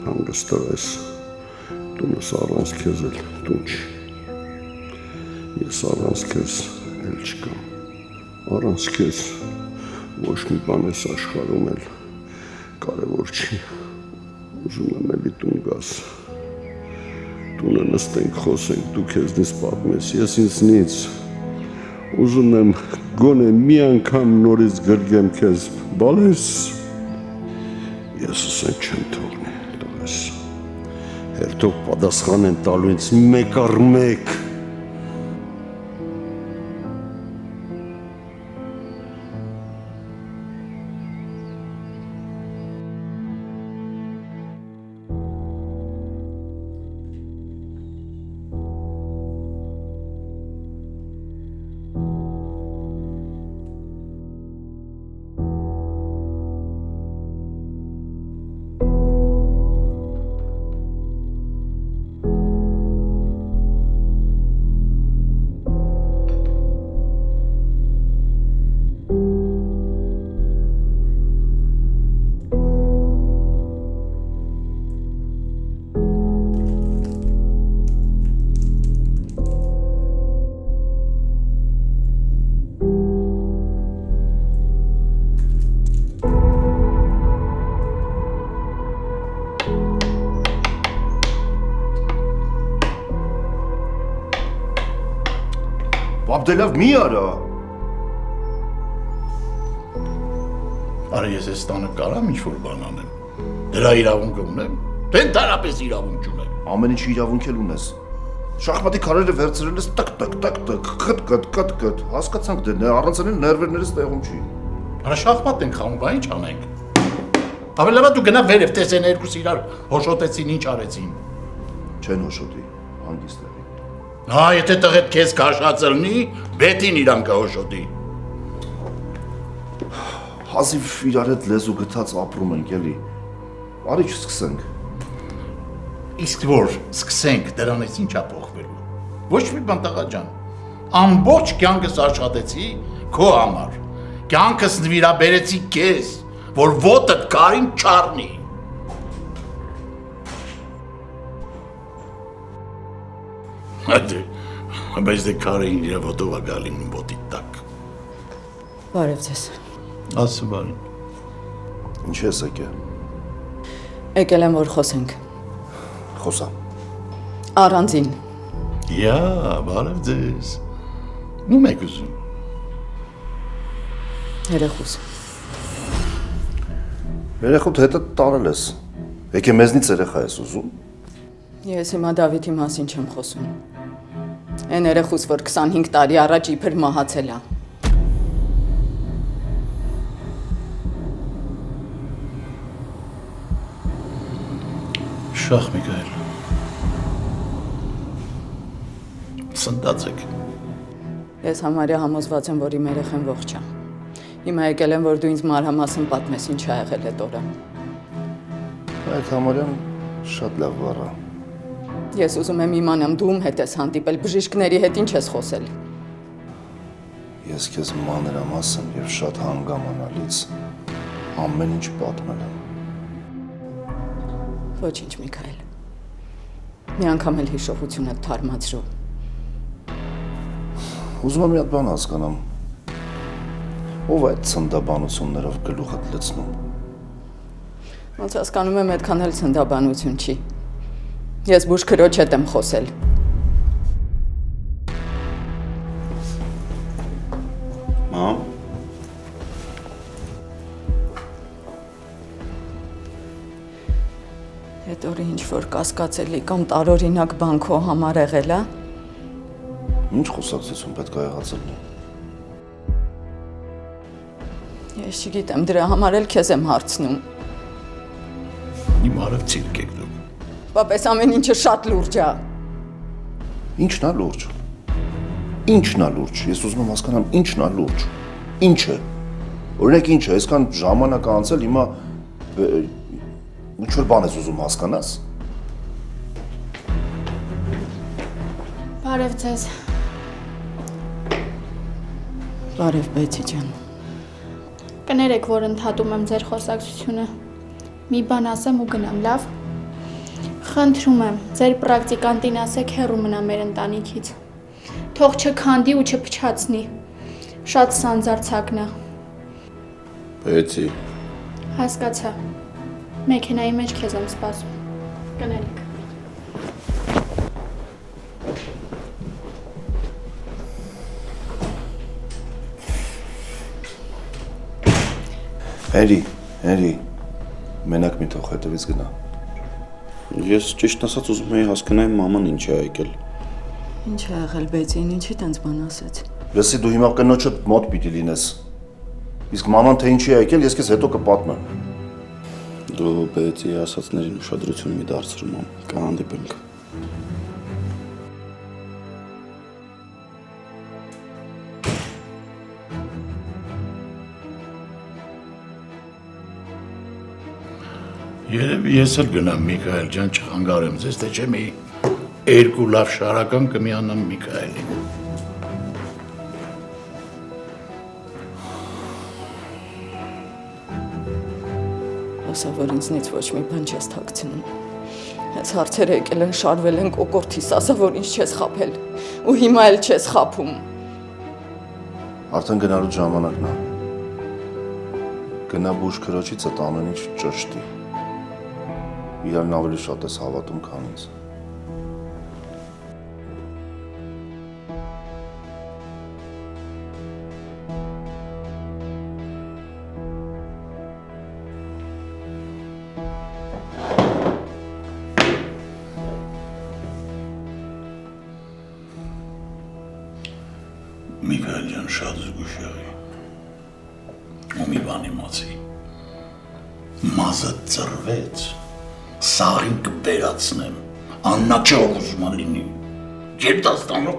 Հանգստվես, տունս առանց քեզ էլ տուն չի, ես առանց քեզ էլ չկամ, առանց քեզ ոչ մի բան ես աշխարհում էլ կարևոր չի, ուզում եմ էլի տուն գաս, տունը նստենք, խոսենք, դու քեզնից պատմես, ես ինձնից, ուզում եմ գոնե մի անգամ նորից գրգեմ քեզ, բալես, ես ասենք չեմ թողնի, տղես, հերթով պատասխան են տալու ինձ մեկ առ մեկ, Abdelav մի արա։ Արա ես այս տանը կարամ ինչ-որ բան անեմ, դրա իրավունքը ունեմ, թե ընդհանրապես իրավունք չունեմ։ Ամեն ինչ իրավունք էլ ունես։ Շախմատի քարերը վերցրել ես տկ, կտ, հասկացանք դե առանց այն ներվերներս տեղում չի։ Արա շախմատ ենք խաղում, բա ինչ անենք։ Ավելի լավ դու գնա վերև, տես այն երկուս իրար հոշոտեցին, ինչ արեցին։ Չեն հոշոտի, հանգիստ եղի։ Հա, եթե տղետ քեզ քաշած ելնի, բետին իրան կհոշոտի։ Հազիվ իրար հետ լեզու գթած ապրում ենք, էլի։ Արի չսկսենք։ Իսկ որ սկսենք, դրանից ինչա փոխվելու։ Ոչ մի բան տղա ջան։ Ամբողջ կյանքս աշխատեցի քո համար։ Կյանքս նվիրաբերեցի քեզ, որ ոտդ կարին չառնի։ Բայց դե քարին իր ոտով է գալի իմ ոտի տակ։ Բարև ձեզ։ Ասու բարին։ Ինչ ես եկել։ Եկել եմ, որ խոսենք։ Խոսա։ Առանձին։ Յա, բարև ձեզ։ Ում եք ուզում։ Երեխուս։ Երեխուդ հետը տարել ես։ Եկե մեզնից երեխա ես ուզում։ Ես հիմա Դավիթի մասին չեմ խոսում։ Այն երեխուս, որ 25 տարի առաջ իբր մահացել է։ Շախ Միքայել։ Սնդած եք։ Ես համարյա համոզված եմ, որ իմ երեխեն ողջ է։ Հիմա եկել եմ, որ դու ինձ մանրամասն պատմես ինչ ա եղել այդ օրը։ Այդ համարյան շատ լավ բառ է։ Ես ուզում եմ իմանամ դու ում հետ ես հանդիպել, բժիշկների հետ ինչ ես խոսել։ Ես քեզ մանրամասն եւ շատ հանգամանալից ամեն ինչ պատմել եմ։ Ոչինչ, Միքայել։ Մի անգամ էլ հիշողությունը թարմացրու։ Ուզում եմ մի հատ բան հասկանամ։ Ո՞վ է այդ ցնդաբանություններով գլուխդ լցնում։ Ոնց հասկանում եմ, այդքան էլ ցնդաբանություն չի։ Ես բուժ քրոջ հետ եմ խոսել։ Մամ։ Այդ օրը ինչ-որ կասկածելի կամ տարօրինակ բան քո համար եղել է։ Ինչ խոսակցություն պետք է եղած լինի։ Ես չգիտեմ, դրա համար էլ քեզ եմ հարցնում։ Իմ արև ցիրկ եք դուք։ Պապես ամեն ինչը շատ լուրջ է։ Ինչն է լուրջ։ Ինչն է լուրջ։ Ես ուզում եմ հասկանամ ինչն է լուրջ։ Ինչը։ Օրինակ ինչը, այսքան ժամանակ է անցել, հիմա ինչ որ բան ես ուզում հասկանաս։ Բարև ձեզ։ Բարև Բեցի ջան։ Կներեք, որ ընդհատում եմ ձեր խոսակցությունը։ Մի բան ասեմ ու գնամ, լավ։ Խնդրում եմ, ձեր պրակտիկանտին ասեք հեռու մնա մեր ընտանիքից։ Թող չքանդի ու չփչացնի։ Շատ սանձարձակն է։ Բեցի, Հասկացա։ Մեքենայի մեջ քեզ եմ սպասում։ Գնալիք։ Հերի, մենակ մի թող հետևից գնա։ Ես ճիշտ ասած ուզում էի հասկանալ մաման ինչ է եկել։ Ինչ է եղել Բեցին, ինչի տենց բան ասեց։ Լսի դու հիմա կնոջդ մոտ պիտի լինես։ Իսկ մաման թե ինչի է եկել, ես քեզ հետո կպատմեմ։ Դու բեցի ասածներին ուշադրություն մի դարձրում եմ, կհանդիպենք։ Երևի ես էլ գնամ Միքայել ջան չխանգարեմ ձեզ, թե չէ մի երկու լավ շարական կմիանամ Միքայելին։ Ասա, որ ինձնից ոչ մի բան չես թաքցնում։ Այս հարցերը եկել են շարվել են կոկորտիս, ասա, որ ինձ չես խաբել ու հիմա էլ չես խաբում։ Արդեն գնալու ժամանակն է։ Գնա բուժ քրոջից այդ ամեն ինչ ճշտի։ Իրան ավելի շատ ես հավատում, քան ինձ։ Միքայել ջան շատ զգույշ եղի։ Ու մի բան իմացի։ Մազը ծռվեց, սաղին կբերացնեմ, աննա չէ ով ուզում է լինի։ Երբ դա ստանով,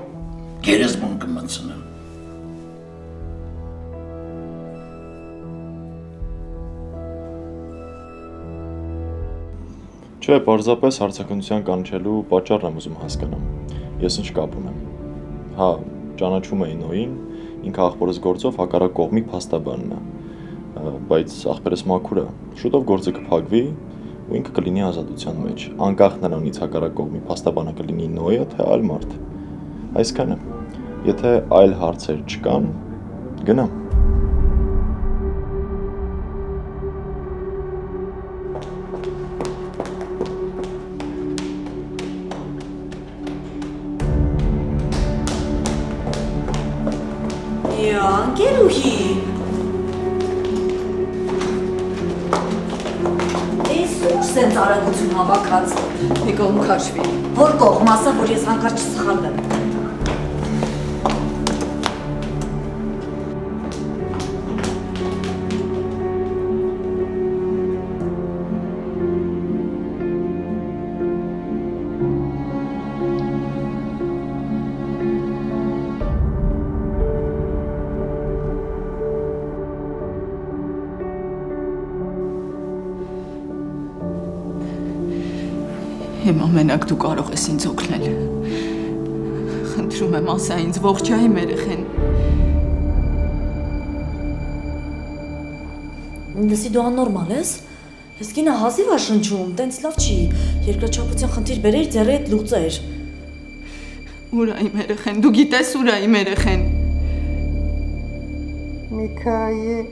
գերեզման կմցնեմ։ Չէ, պարզապես հարցակնության կանչելու պատճառն եմ ուզում հասկանամ։ Ես ինչ կապ ունեմ։ Հա, ճանաչում էի Նոյին, ինքը աղբորս գործով հակառակ կողմի փաստաբանն է, բայց աղբերս մաքուր է, շուտով գործը կփակվի ու ինքը կլինի ազատության մեջ, անկախ նրանից հակառակ կողմի փաստաբանը կլինի Նոյը, թե այլ մարդ։ Այսքանը, եթե այլ հարցեր չկան, գնամ։ Անկերուհի։ Էս ուր սենց արագություն հավաքած։ Մի կողմ քաշվի։ Որ կողմ ասա, որ ես հանկարծ չսխալվեմ։ Հիմա մենակ դու կարող ես ինձ օգնել։ Խնդրում եմ, ասա ինձ ողջայի մեր երեխեն։ Լսի դու աննորմալ ես։ Ես կինը հազիվ ա շնչում, տենց լավ չի։ Երկրաչափության խնդիր բերեր ձեռի հետ լուծեր։ Ուր ա իմ երեխեն, դու գիտես ուր ա իմ երեխեն։ Միքայել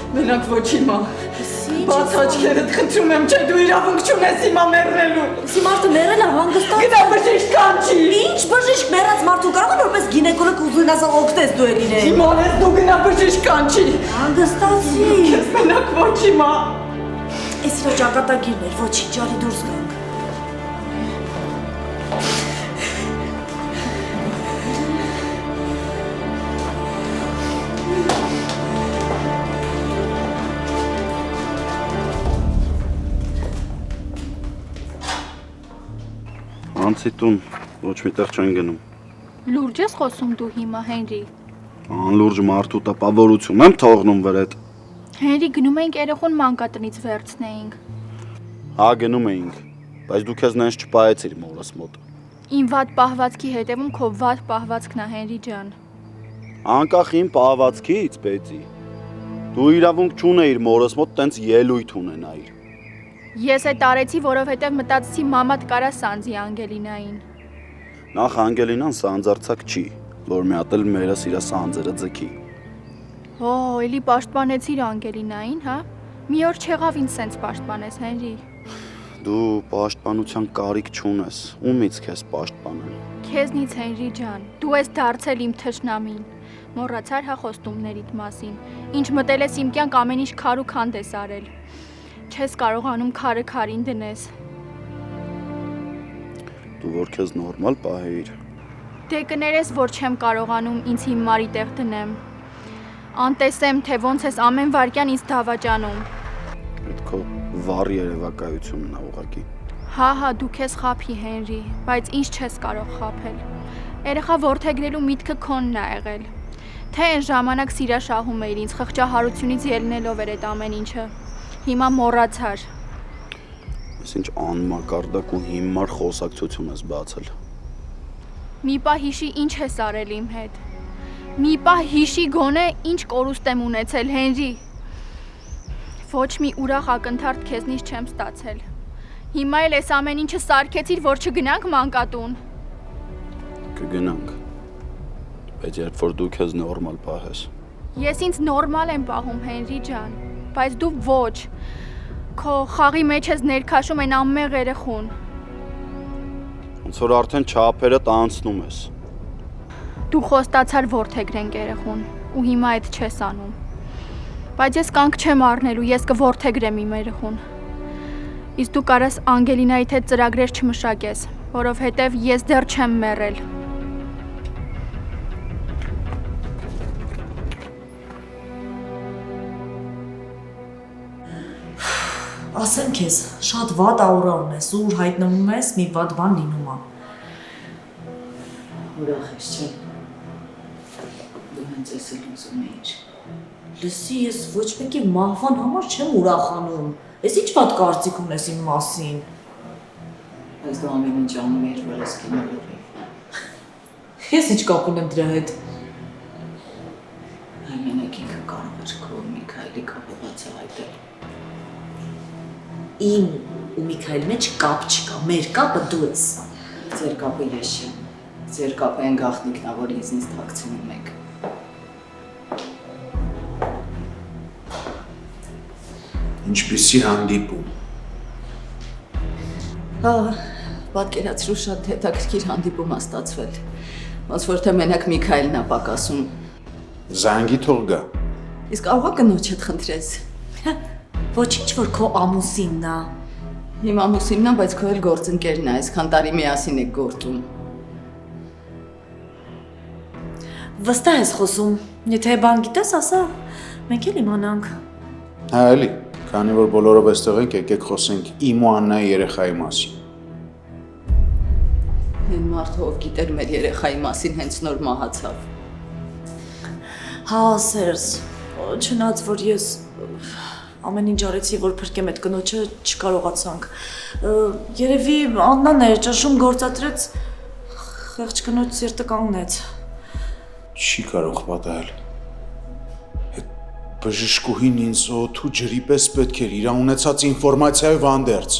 Մենակ ոչ հիմա։ Բաց աչքերդ խնդրում եմ, չէ դու իրավունք չունես հիմա մեռնելու։ Սի մարդը մեռել է հանգստած։ Գնա բժիշկ կանչի։ Ինչ բժիշկ մեռած մարդու կարող է որպես գինեկոլոգ ուզում ասա օգտես դու էլ իրեն։ Հիմա ես դու գնա բժիշկ կանչի։ Հանգստացի։ Ես մենակ ոչ հիմա։ Էս իր ճակատագիրն էր, ոչինչ, արի դուրս գանք։ Առանցի տուն ոչ միտեղ չեն գնում։ Լուրջ ես խոսում դու հիմա, Հենրի։ Անլուրջ մարդու տպավորություն եմ թողնում վրեդ։ Հենրի, գնում էինք երեխուն մանկատնից վերցնեինք։ Հա գնում էինք, բայց դու քեզ նենց չպահեցիր մորս մոտ։ Իմ վատ պահվածքի հետևում քո վատ պահվածքն է, Հենրի ջան։ Անկախ իմ պահվածքից, Պետի։ Դու իրավունք չունեիր մորս մոտ տենց ելույթ ունենայիր։ Ես այդ արեցի, որովհետև մտածեցի մամատ կարա սանձի Անգելինային։ Նախ Անգելինան սանձարցակ չի, որ մի հատ էլ մերս իրա սանձերը ձգի։ Օ, էլի պաշտպանեցիր Անգելինային, հա։ Մի օր չեղավ ինձ սենց պաշտպանես, Հենրի։ Դու պաշտպանության կարիք չունես, ումից քեզ պաշտպանեմ։ Քեզնից, Հենրի ջան, դու ես դարձել իմ թշնամին։ Մոռացար հա խոստումներիդ մասին։ Ինչ մտել ես իմ կյանք ամեն ինչ քար ու քանդ ես արել։ Չես կարողանում քարը քարին դնես։ Դու որ քեզ նորմալ պահեիր։ Դե կներես, որ չեմ կարողանում ինձ հիմարի տեղ դնեմ։ Անտեսեմ, թե ոնց ես ամեն վարքյան ինձ դավաճանում։ Այդ քո վառ երևակայությունն է ուղղակի։ Հա, դու քեզ խափի, Հենրի, բայց ինչ չես կարող խափել։ Երեխա որդեգրելու միտքը քոնն է եղել։ Թե այն ժամանակ սիրաշահում էիր ինձ, խղճահարությունից ելնելով էր այդ ամեն ինչը։ Հիմա մոռացար։ Ես ինչ անմակարդակ ու հիմար խոսակցություն ես բացել։ Մի պահ հիշի ինչ ես արել իմ հետ։ Մի պահ հիշի գոնե ինչ կորուստ եմ ունեցել, Հենրի։ Ոչ մի ուրախ ակնթարթ քեզնից չեմ ստացել։ Հիմա էլ այս ամեն ինչը սարքեցիր, որ չգնանք մանկատուն։ Կգնանք։ Բայց երբ որ դու քեզ նորմալ պահես։ Ես ինձ նորմալ եմ պահում, Հենրի ջան, բայց դու ոչ։ Քո խաղի մեջ ես ներքաշում այն ամեղ երեխուն։ Ոնց որ արդեն չափերը տանցնում ես։ Դու խոստացար որդեգրենք երեխուն, ու հիմա այդ չես անում։ Բայց ես կանգ չեմ առնելու, ես կորդեգրեմ իմ երեխուն։ Իսկ դու կարաս Անգելինայիդ հետ ծրագրեր չմշակես, որովհետև ես դեռ չեմ մեռել։ Ասեմ քեզ, շատ վատ աուրա ունես, ուր հայտնվում ես, մի վատ բան լինում է։ Ուրախ ես, չէ՞։ Դու հենց ես էլ ուզում էիր։ Լսի, ես ոչ մեկի մահվան համար չեմ ուրախանում։ Ես ինչ վատ կարծիք ունես իմ մասին։ Բայց դու ամեն ինչ անում էիր, որ ես կինոլով էի։ Ես ինչ կապ ունեմ դրա հետ։ Ամենակ ինքը կարող էր քո Միքայելի կապը բացահայտել։ Իմ ու Միքայելի մեջ կապ չկա, մեր կապը դու ես։ Ձեր կապը ես չեմ։ Ձեր կապը այն գաղտնիքն է, որ ինձնից թաքցնում եք։ Ինչպիսի հանդիպում։ Հա, պատկերացրու շատ հետաքրքիր հանդիպում է ստացվել։ Ոնց որ թե մենակ Միքայելն է պակասում։ Զանգի թող գա։ Իսկ կարող է կնոջդ խնդրես։ Ոչինչ որ քո ամուսինն է։ Իմ ամուսինն է, բայց քո էլ գործընկերն է, այսքան տարի միասին եք գործում։ Վստահ ես խոսում։ Եթե բան գիտես, ասա, մենք էլ իմանանք։ Հա էլի, քանի որ բոլորով այստեղ ենք, եկեք խոսենք իմ ու Աննայի երեխայի մասին։ Այն մարդը, ով գիտեր մեր երեխայի մասին, հենց նոր մահացավ։ Հա, Սերժ, չնայած որ ես ամեն ինչ արեցի, որ փրկեմ այդ կնոջը, չկարողացանք։ Երևի Աննան էր ճաշում գործադրեց, խեղճ կնոջ սիրտը կանգնեց։ Չի կարող պատահել։ Այդ բժշկուհին ինձ օդու ջրի պես պետք էր իր ունեցած ինֆորմացիայով անդերձ։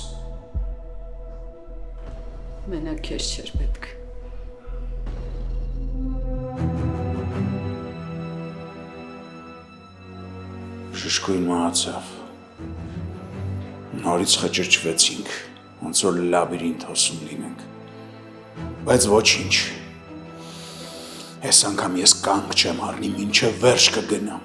Մենակ քեզ չէր պետք։ Բժշկուհին մահացավ։ Նորից խճրջվեցինք, ոնց որ լաբիրինթ հոսում լինենք։ Բայց ոչինչ։ Այս անգամ ես կանգ չեմ առնի, մինչև վերջ կգնամ։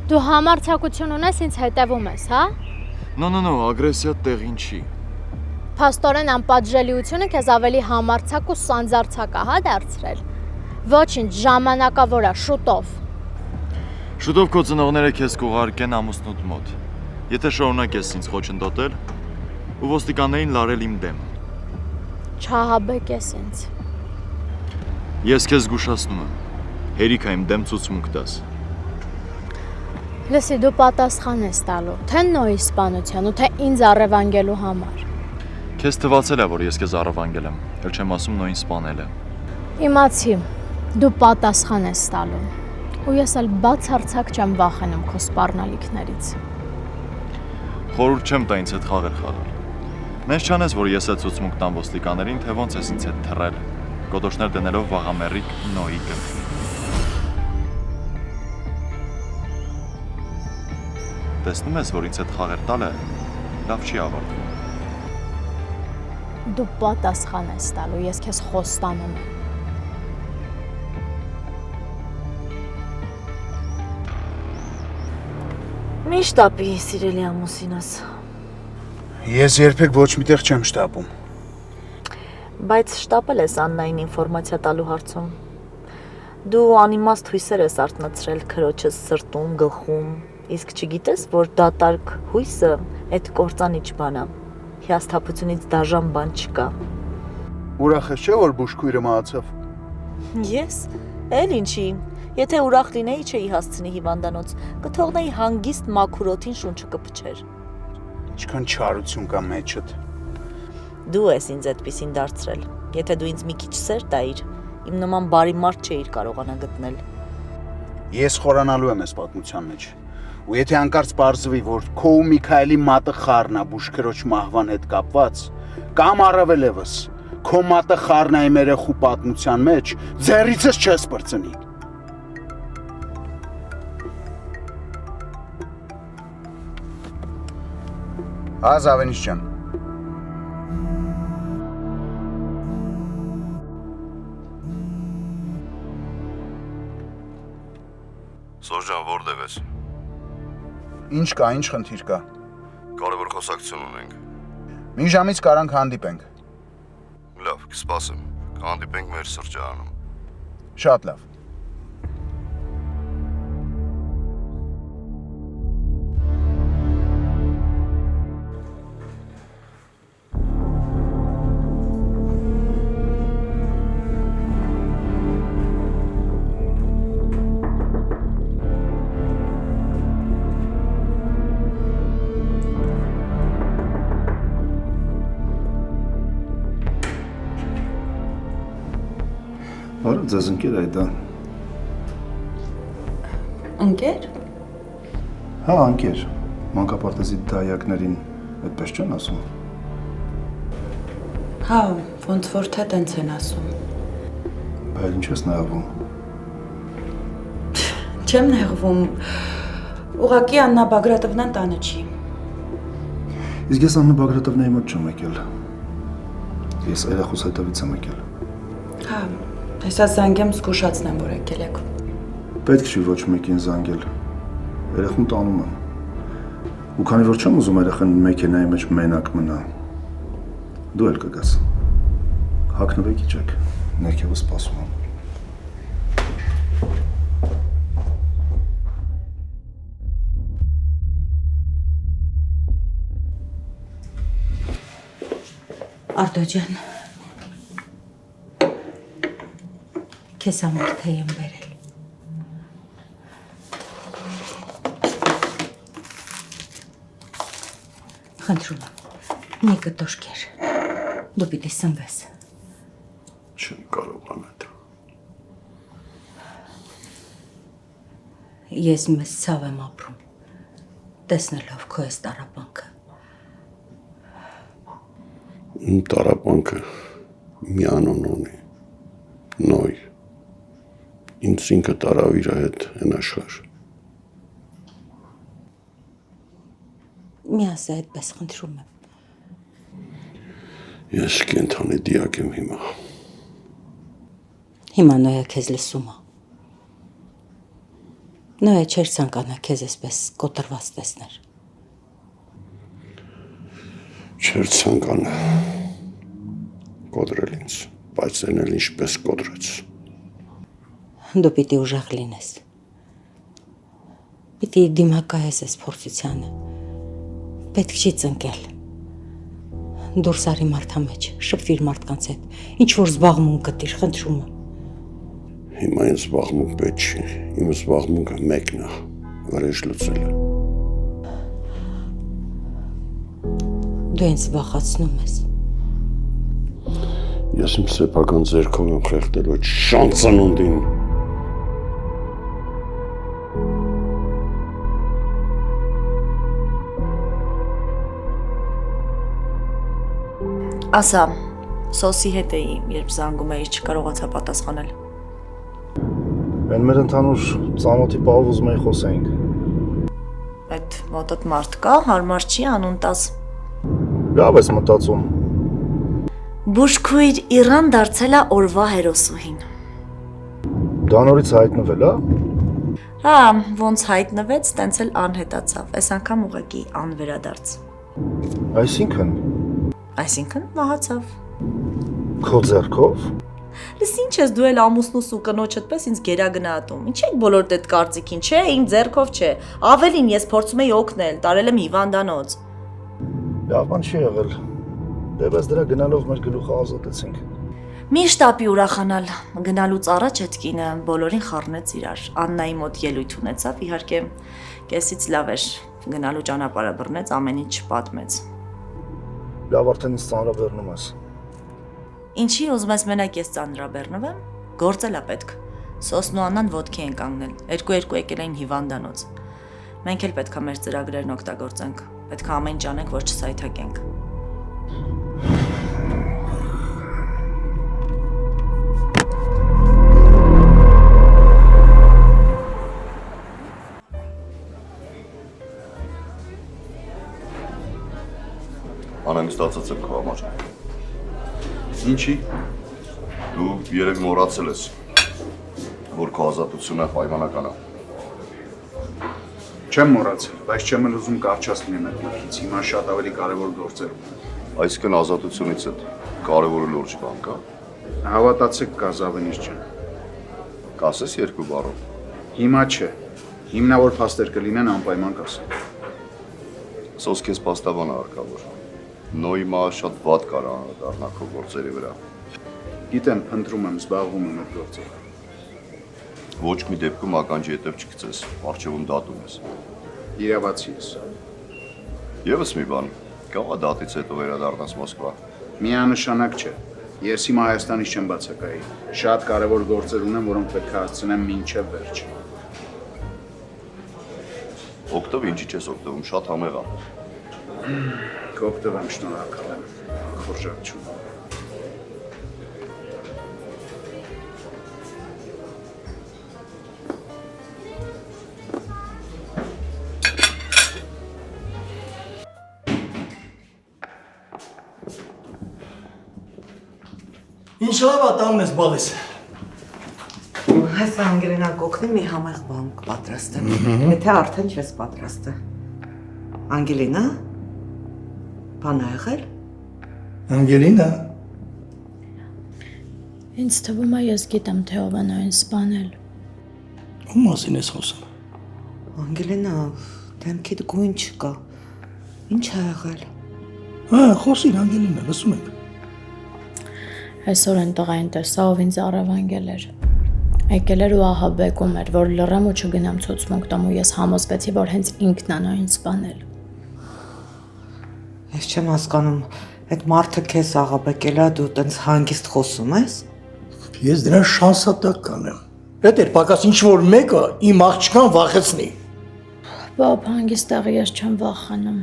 Դու համարձակություն ունես ինձ հետևում ես, հա? No, ագրեսիա տեղին չի։ Փաստորեն անպատժելիությունը քեզ ավելի համարձակ ու սանձարձակ է, հա, դարձրել։ Ոչինչ, ժամանակավոր է, շուտով։ Շուտով քո ծնողները քեզ կուղարկեն ամուսնուդ մոտ։ Եթե շարունակես ինձ խոչընդոտել ու ոստիկաններին լարել իմ դեմ։ Չհաբեկես ինձ։ Ես քեզ զգուշացնում եմ։ Հերիք է իմ դեմ ցուցմունք տաս։ Լսի, դու պատասխան ես տալու, թե նոյի սպանության ու թե ինձ առևանգելու համար։ Քեզ թվացել է, որ ես քեզ առևանգել եմ, էլ չեմ ասում նոյին սպանել է։ Իմացի, դու պատասխան ես տալու։ Ու ես էլ բացարձակ չեմ վախենում քո սպառնալիքներից։ Խորհուրդ չեմ տա ինձ հետ խաղալ։ Նենց չանես, որ ես այդ ցուցմունք տամ ոստիկաներին, թե ոնց ես ինձ հետ թռել, կոդոշներ դնելով վաղամերիկ նոյի գլխին։ Տեսնում ես, որ ինձ հետ խաղեր տալը լավ չի ավարտվում։ Դու պատասխան ես տալու, ես քեզ խոստանում եմ։ Մի շտապի, սիրելի ամուսինս։ Ես երբեք ոչ միտեղ չեմ շտապում։ Բայց շտապել ես Աննային ինֆորմացիա տալու հարցում։ Դու անիմաստ հույսեր ես արթնացրել քրոջս սրտում, գլխում, իսկ չգիտես, որ դատարկ հույսը այդ կործանիչ բան է։ Հիասթափությունից դաժան բան չկա։ Ուրախ ես չէ, որ բուժքույրը մահացավ։ Ես, էլ ինչի։ Եթե ուրախ լինեի չէի հասցնի հիվանդանոց, կթողնեի հանգիստ մաքուր օդին շունչը կփչեր։ Ինչքան չարություն կա մեջդ։ Դու ես ինձ այդպեսին դարձրել։ Եթե դու ինձ մի քիչ սեր տայիր, իմ նման բարի մարդ չէիր կարողանա գտնել։ Ես խորանալու եմ այս պատմության մեջ։ Ու եթե անկարծ պարզվի, որ քո ու Միքայելի մատը խառն է բուժքրոջ մահվան հետ կապված, կամ առավել եւս, քո մատը խառն է իմ երեխու պատմության մեջ, ձեռիցս չես բրծնի։ Ազավենիչ ջան։ Սոժան, որտեղ ես։ Ինչ կա, ինչ խնդիր կա։ Կարևոր խոսակցություն ունենք։ Մի ժամից կարանք հանդիպենք։ Լավ, կսպասեմ։ Կհանդիպենք մեր սրճարանում։ Շատ լավ։ Բարև ձեզ ընկեր այդա։ Ընկեր։ Հա, ընկեր։ Մանկապարտեզի դայակներին այդպես չեն ասում։ Հա, ոնց որ թե տենց են ասում։ Բայց ինչ ես նայվում։ Չեմ նեղվում։ Ուղղակի Աննա Բագրատովնան տանը չի։ Իսկ ես Աննա Բագրատովնայի մոտ չեմ եկել։ Ես երախուս հետևից եմ եկել։ Հա, հեսա զանգեմ զգուշացնեմ, որ եկել եք։ Պետք չի ոչ մեկին զանգել։ Երախուն տանում եմ։ Ու քանի որ չեմ ուզում երախան մեքենայի մեջ մենակ մնա, դու էլ կգաս։ Հագնվեք իջեք, ներքևը սպասում եմ։ Արտո ջան, քեզ համար թեյ եմ բերել։ Խնդրում եմ, մի կտոշկեր, դու պիտի սնվես։ Չեմ կարող անել։ Ես մեզ ցավ եմ ապրում, տեսնելով քո այս տառապանքը։ Իմ տառապանքը մի անուն ունի, նոյ, ինձ ինքը տարավ իր հետ են աշխար։ Մի ասա այդպես խնդրում եմ։ Ես կենթանի դիակ եմ հիմա։ Հիմա նոյը քեզ լսում է։ Նա չէր ցանկանա քեզ այսպես կոտրված տեսներ։ Չէր ցանկանա կոտրել ինձ, բայց այն էլ ինչպես կոտրեց։ Դու պիտի ուժեղ լինես։ Պիտի դիմակայես այս փորձությանը։ Պետք չի ծնկել։ Դուրս արի մարդամեջ, շփվիր մարդկանց հետ, ինչ որ զբաղմունք գտիր, խնդրում եմ։ Հիմա ինձ զբաղմունք պետք չի, իմ զբաղմունքը մեկն է, վրեժ լուծելը։ Դու ինձ վախացնում ես։ Ես իմ սեփական ձեռքով եմ խեղդել այդ շան ծնունդին։ Ասա, Սոսի հետ էի, երբ զանգում էի, չկարողացա պատասխանել։ Այն մեր ընդհանուր ծանոթի պահով ուզում էի խոսեինք։ Այդ մոտդ մարդ կա, հարմար չի, անուն տաս։ Լավ ես մտածում։ Բուժքույր Իրան դարձել է օրվա հերոսուհին։ Դա նորից հայտնվել է։ Հա, ոնց հայտնվեց, տենց էլ անհետացավ, այս անգամ ուղղակի անվերադարձ։ Այսինքն մահացավ։ Քո ձեռքով։ Լս ինչ ես դու էլ ամուսնուս ու կնոջդ պես ինձ գերագնահատում։ Ինչ եք բոլորդ այդ կարծիքին, չէ, իմ ձեռքով չէ։ Ավելին ես փորձում էի օգնել, տարել եմ հիվանդանոց։ Լավ բան չի եղել։ Դե բայց դրա գնալով մեր գլուխը ազատեցինք։ Միշտ ապի ուրախանալ, գնալուց առաջ այդ կինը բոլորին խառնեց իրար։ Աննայի մոտ ելույթ ունեցավ, իհարկե, կեսից լավ էր, գնալու ճանապարհը բռնեց, ամեն ինչ պատմեց։ Լավ արդեն ինձ ծանրաբեռնում ես։ Ինչի ուզում ես մենակ ես ծանրաբեռնվեմ, գործել է պետք։ Սոսն ու Աննան ոտքի են կանգնել, երկու եկել էին հիվանդանոց։ Մենք էլ պետք է մեր ծրագրերն օգտագործենք, պետք է ամեն ինչ անենք, որ չսայթակենք։ Անհանգստացած եմ քո համար։ Ինչի։ Դու երեք մոռացել ես, որ քո ազատությունը պայմանական է։ Չեմ մոռացել, բայց չեմ էլ ուզում կարճած լինեմ այդ մտքից, հիմա շատ ավելի կարևոր գործեր ունեմ։ Այսինքն ազատությունից հետ կարևորը լուրջ բան կա։ Հավատացեք կա Զավենիս ջան։ Կասես երկու բառով։ Հիմա չէ։ Հիմնավոր փաստեր կլինեն անպայման կասեմ։ Սոս քեզ փաստաբան արկավոր։ Նոյմա շատ վատ կարա դառնա քո գործերի վրա։ Գիտեմ, փնտրում եմ, զբաղվում եմ այդ գործով։ Ոչ մի դեպքում ականջի հետև չգցես, առջևում դատում ես։ Իրավացի ես։ Եվս մի բան, կաղա դատից հետո վերադառնաս Մոսկվա։ Միանշանակ չէ։ Ես հիմա Հայաստանից չեմ բացակայի։ Շատ կարևոր գործեր ունեմ, որոնք պետք է հասցնեմ մինչև վերջ։ Օգտով ինչի չես օգտվում, շատ համեղ է։ Կօգտվեմ, շնորհակալ եմ։ Խորժակություն։ Ինչ լավ ատամն ես բալես։ Այս անգլենակ օգնի մի համեղ բան պատրաստեմ։ Եթե արդեն չես պատրաստը։ Անգելինա։ Բան ա եղել։ Անգելինա։ Ինձ թվում է ես գիտեմ թե ով է նույն սպանել։ Ում մասին ես խոսում։ Անգելինա, դեմքիդ գույն չկա։ Ինչ ա եղել։ Հա, խոսիր Անգելինա, լսում ենք։ Այսօր այն տղային տեսա, ով ինձ առևանգել էր։ Եկել էր ու ահա բեկում էր, որ լռեմ ու չգնամ ցուցմունք տամ ու ես համոզվեցի, որ հենց ինքն է նույն սպանել։ Ես չեմ հասկանում, այդ մարդը քեզ աղաբեկել է, դու տենց հանգիստ խոսում ես։ Ես դրան շանսատակ կանեմ։ Պետք է պակաս ինչ որ մեկը իմ աղջկան վախեցնի։ Բաբ, հանգստեղի ես չեմ վախանում։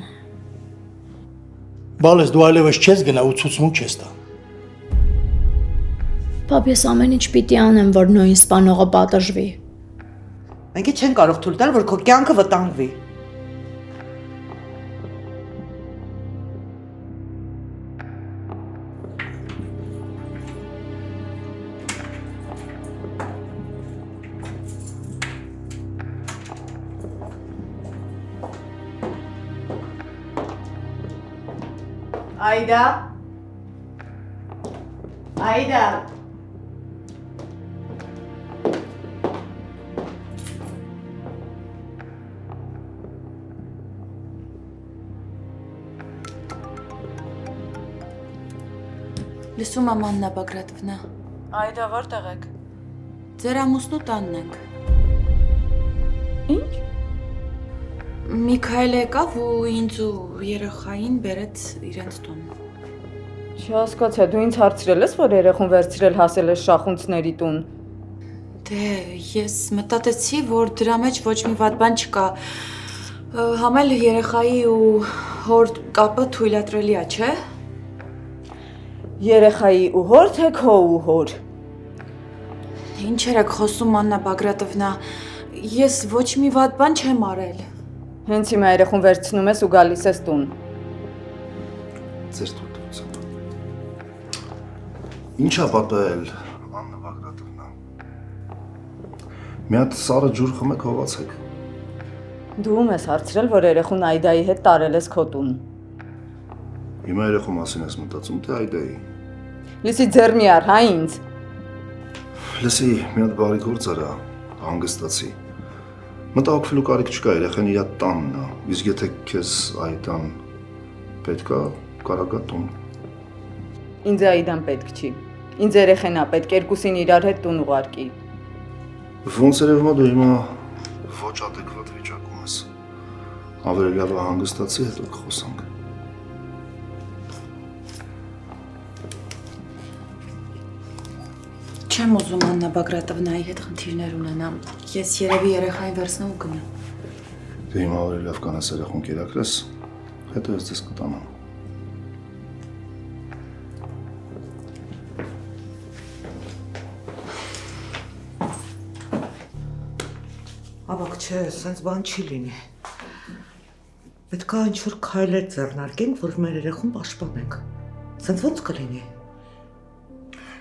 Բալես դու այլևս չես գնա ու ցուցմունք չես տա։ Բաբ, ես ամեն ինչ պիտի անեմ, որ նույն սպանողը պատժվի։ Մենք չենք կարող թույլ տալ, որ քո կյանքը վտանգվի։ Այդա։ Այդա։ Լսում եմ Աննա Բագրատովնա։ Այդա որտեղ եք։ Ձեր ամուսնու տանն ենք։ Ինչ։ Միքայել եկավ ու ինձ ու երեխային բերեց իրենց տուն։ Չհասկացա, դու ինձ հարցրել ես, որ երեխուն վերցրել հասել ես Շախունցների տուն։ Դե, ես մտածեցի, որ դրա մեջ ոչ մի վատ բան չկա։ Համել երեխայի ու հոր կապը թույլատրելի է, չէ՞։ Երեխայի ու հոր թե քո ու հոր։ Ինչ եք խոսում Աննա Բագրատովնա, ես ոչ մի վատ բան չեմ արել։ Հենց հիմա երեխուն վերցնում ես ու գալիս ես տուն։ Ձեր թույլտվությամբ։ Ինչա պատահել, Աննա Բագրատովնա։ Մի հատ սառը ջուր խմեք, հովացեք։ Դու ում ես հարցրել, որ երեխուն Այդայի հետ տարել ես քո տուն։ Հիմա երեխու մասին ես մտածում, թե Այդայի։ Լսի ձեռ մի առ, հա ինձ։ Լսի, մի հատ բարի գործ արա, հանգստացի։ Մտահոգվելու կարիք չկա, երեխան իր տանն է, իսկ եթե քեզ Այդան պետք է, կարա գա տուն։ Ինձ Այդան պետք չի։ Ինձ երեխեն է պետք, երկուսին իրար հետ տուն ուղարկի։ Ոնց երևում է դու հիմա ոչ adekvat վիճակում ես։ Ավելի լավ է հանգստացի, հետո կխոսանք։ Չեմ ուզում Աննա Բագրատովնայի հետ խնդիրներ ունենամ։ Ես երևի երեխային վերցնեմ ու գնամ։ Դու հիմա ավելի լավ կանես երեխուն կերակրես, հետո ես ձեզ կտանամ։ Ավակ չէ, սենց բան չի լինի։ Պետք է ինչ-որ քայլեր ձեռնարկենք, որ մեր երեխուն պաշտպանենք։ Սենց ոնց կլինի։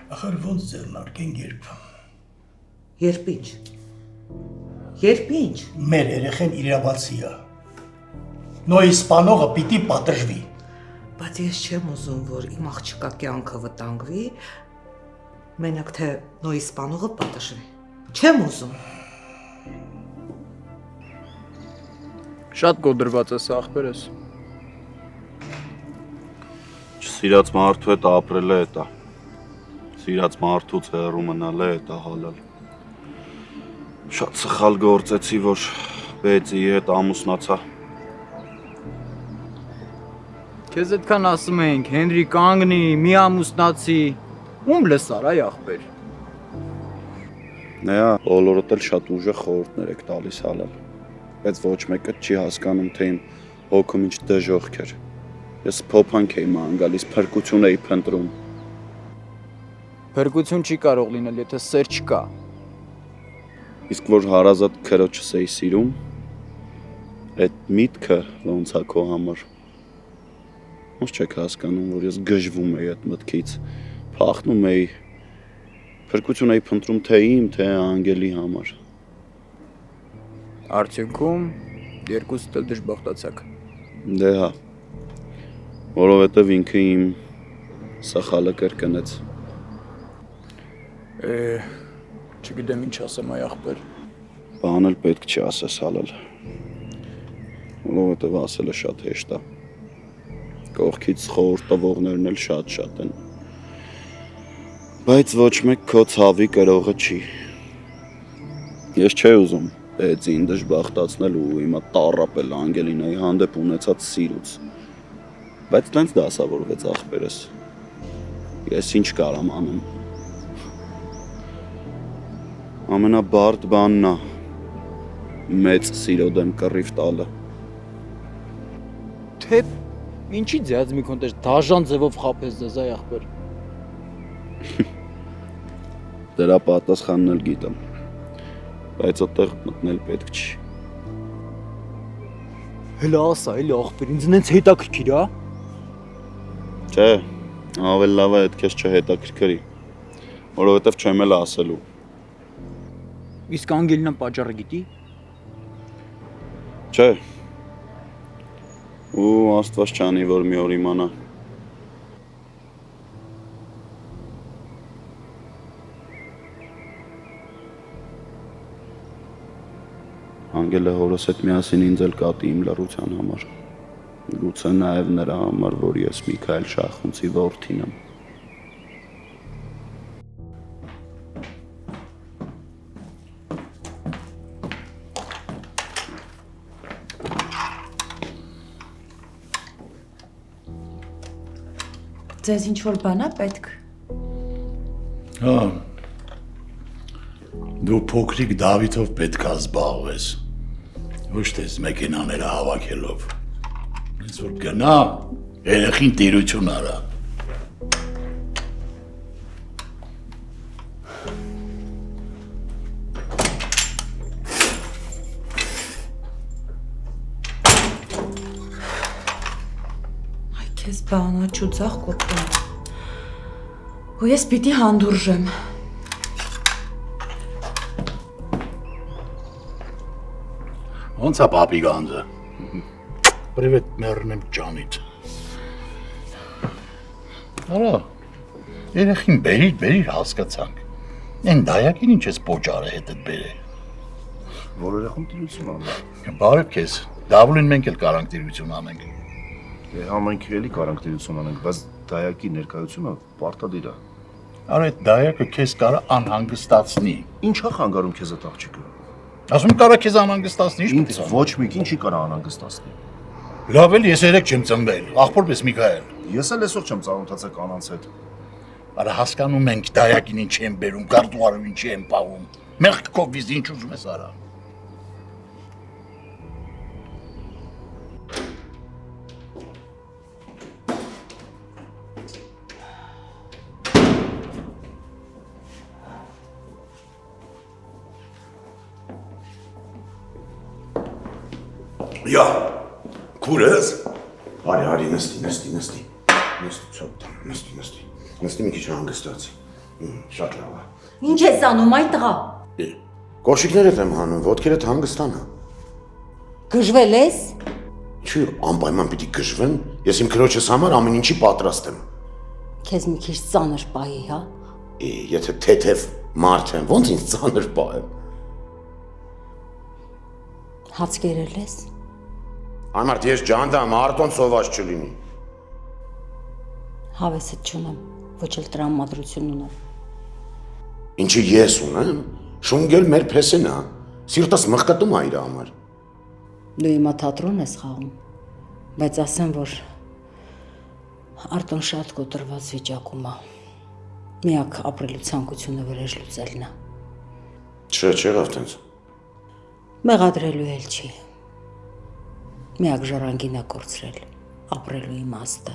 Ախր ոնց ձեռնարկենք երբ։ Երբ ինչ։ Երբ ինչ։ Մեր երեխեն իրավացի է։ Նոյի սպանողը պիտի պատժվի։ Բայց ես չեմ ուզում, որ իմ աղջկա կյանքը վտանգվի, մենակ թե նոյի սպանողը պատժվի։ Չեմ ուզում։ Շատ կոդրված ես ախպերս։ Չսիրած մարդու հետ ապրելը էտա։ Սիրած մարդուց հեռու մնալը էտա հալալ։ Շատ սխալ գործեցի, որ բեցի հետ ամուսնացա։ Քեզ այդքան ասում ենք, Հենրի կանգնի, մի ամուսնացի։ Ում լսար այ ախպեր։ Նայա, բոլորդ էլ շատ ուժեղ խորհուրդներ եք տալիս հալալ։ Բայց ոչ մեկը չի հասկանում, թե իմ հոգում ինչ դժոխք էր։ Ես փոփանք էի ման գալիս, փրկություն էի փնտրում։ Փրկություն չի կարող լինել, եթե սեր չկա։ Իսկ որ հարազատ քրոջս էի սիրում, այդ միտքը ոնց է քո համար։ Ոնց չեք հասկանում, որ ես գժվում էի այդ մտքից, փախնում էի, փրկություն էի փնտրում թե իմ, թե Անգելի համար։ Արդյունքում երկուսդ էլ դժբախտացաք։ Դե հա, որովհետև ինքը իմ սխալը կրկնեց։ Չգիտեմ ինչ ասեմ այ ախպեր։ Բան էլ պետք չի ասես հալալ, որովհետև ասելը շատ հեշտ է։ Կողքից խորհուրդ տվողներն էլ շատ են։ Բայց ոչ մեկ քո ցավի կրողը չի։ Ես չէի ուզում Էծին դժբախտացնել ու հիմա տառապել Անգելինայի հանդեպ ունեցած սիրուց։ Բայց տենց դասավորվեց ախպերս։ Ես ինչ կարամ անեմ։ Ամենաբարդ բանն է մեծ սիրո դեմ կռիվ տալը։ Թե ինչի ձեզ մի քոնտեջ դաժան ձևով խափես ձեզ այ ախպեր։ Դրա պատասխանն էլ գիտեմ։ Բայց այդտեղ մտնել պետք չի։ Հələ ասա, էլի ախպեր, ինձ նենց հետաքրքիր է։ Չէ, ավելի լավ է այդ քեզ չհետաքրքրի, որովհետև չեմ էլ ասելու։ Իսկ Անգելինան պատճառը գիտի։ Չէ։ Ու Աստված չանի, որ մի օր իմանա։ Անգելը հորս հետ միասին ինձ էլ կատի իմ լռության համար։ Գուցե նաև նրա համար, որ ես Միքայել Շախունցի որդին եմ։ Ձեզ ինչ-որ բան է պետք։ Հա։ Դու փոքրիկ Դավիթով պետք է զբաղվես։ Ոչ թե մեքենաները հավաքելով։ Ինձ որ գնա, երեխին տիրություն արա։ Այ քեզ բանաչու ցախ կոպտում։ Ու ես պիտի հանդուրժեմ։ Ոնց է պապի գանձը։ Պրիվետ մեռնեմ ջանից։ Արա, երեխին բերիր հասկացանք։ Են դայակին ինչ ես պոճարը հետդ բերել։ Որ երեխում տիրություն անում։ Բարև քեզ, դավլին մենք էլ կարանք տիրություն անենք։ Համենք էլի կարանք տիրություն անենք, բայց դայակի ներկայությունը պարտադիր է։ Արա այդ դայակը քեզ կարա անհանգստացնի։ Ինչա խանգարում քեզ այդ աղջիկը։ Ասում կարա քեզ անհանգստացնի, ինչ Ինձ ոչ մեկին չի կարա անհանգստացնի։ Լավ էլ ես երեք չեմ ծնվել, աղբորպես Միքայել։ Ես էլ այսօր չեմ ծանոթացել կանանց հետ։ Արա հասկանում ենք դայակին ինչ են բերում, գարտուարով ինչի են պահում։ Մեղքով վիզ ինչ ուզում ես արա։ Ja, քուր ես։ Արի, նստի։ Նստի մի քիչ հանգստացի։ Շատ լավ է։ Ինչ ես անում այդ տղա։ Կոշիկներդ եմ հանում, ոտքերդ հանգստանա։ Գժվել ես։ Ինչու անպայման պիտի գժվեմ։ Ես իմ քրոջս համար ամեն ինչի պատրաստ եմ։ Քեզ մի քիչ ծանր պահի, հա։ Եթե թեթև մարդ եմ, ոնց ինձ ծանր պահեմ։ Հաց կերել ես։ Անմարդ, ես ջանդամ, արտոն սոված չլինի։ Հավեսդ չունեմ, ոչ էլ տրամադրություն ունեմ։ Ինչի ես ունեմ, շունգել մեր փեսենա, սիրտս մղկտում է իր համար։ Դու իմա թատրոն ես խաղում, բայց ասեմ, որ Արտոն շատ կոտրված վիճակում է։ Միակ ապրելու ցանկությունը վրեժ լուծելն է։ Չեղավ տենց։ Մեղադրելու էլ չի։ Միակ ժառանգին է կորցրել, ապրելու իմաստը։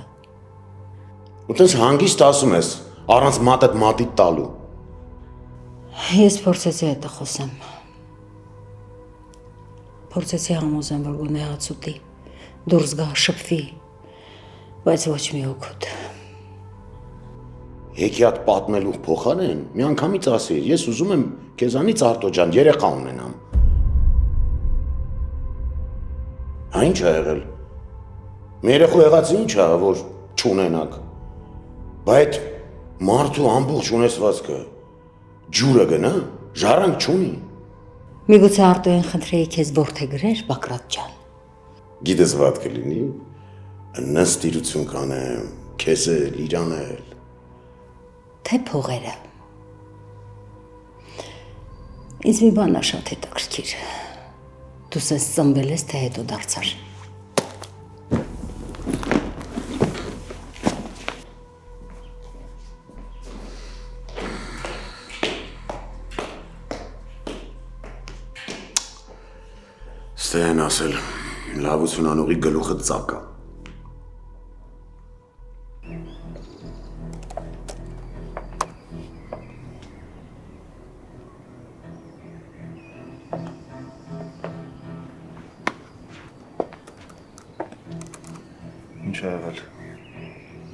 Ու տենց հանգիստ ասում ես, առանց մատդ մատիդ տալու։ Ես փորձեցի հետը խոսեմ։ Փորձեցի համոզեմ, որ գոնե հաց ուտի, դուրս գա, շփվի, բայց ոչ մի օգուտ։ Հեքիաթ պատմելու փոխարեն մի անգամից ասիր, ես ուզում եմ քեզանից Արտո ջան երեխա ունենամ։ Հա ինչ ա եղել։ Մի երեխու եղածը ինչ ա, որ չունենաք։ Բա այդ մարդու ամբողջ ունեցվածքը ջուրը գնա, ժառանգ չունի։ Միգուցե Արտոյին խնդրեի քեզ որդե գրեր, Բակրատ ջան։ Գիտես վատ կլինի, նստիրություն կանեմ, քեզ էլ, իրան էլ։ Թե փողերը։ Ինձ մի բան է շատ հետաքրքիր։ Դու սես ծնվել ես, թե հետո դարձար։ Ստեն ասել, լավություն անողի գլուխը ծակա։ Ինչ է եղել։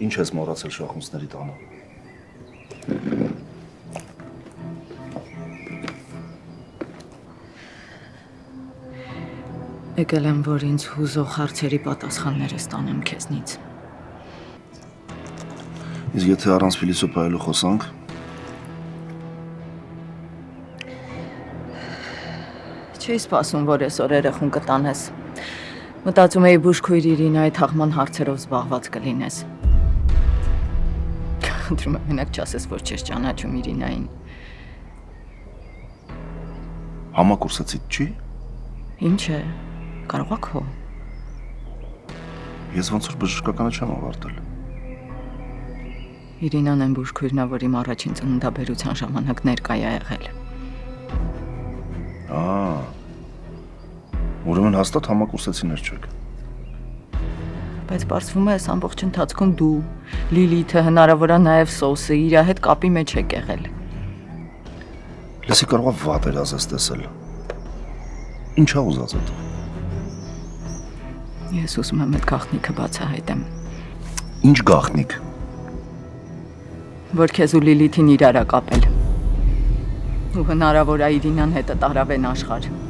Ինչ ես մոռացել Շախունցների տանը։ Եկել եմ, որ ինձ հուզող հարցերի պատասխանները ստանեմ քեզնից։ Իսկ եթե առանց փիլիսոփայելու խոսանք։ Չէի սպասում, որ այսօր երեխուն կտանես։ Մտածում էի բուժքույր Իրինայի թաղման հարցերով զբաղված կլինես։ Խնդրում եմ մենակ չասես, որ չես ճանաչում Իրինային։ Համակուրսեցիդ չի։ Ինչ է, կարող ա քո։ Ես ոնց որ բժշկականը չեմ ավարտել։ Իրինան են բուժքույրն ա, որ իմ առաջին ծննդաբերության ժամանակ ներկա է եղել։ Ուրեմն հաստատ համակուրսեցիներ չեք։ Բայց պարզվում է, այս ամբողջ ընթացքում դու, Լիլիթը, հնարավոր է նաև Սոսը իր հետ կապի մեջ եք եղել։ Լսի կարող է վատ էր ազես տեսել։ Ինչա ուզած այդ։ Ես ուզում եմ այդ գաղտնիքը բացահայտեմ։ Ինչ գաղտնիք։ Որ քեզ ու Լիլիթին իրար ա կապել։ Ու հնարավոր է Իրինան հետը տարավեն աշխարհ։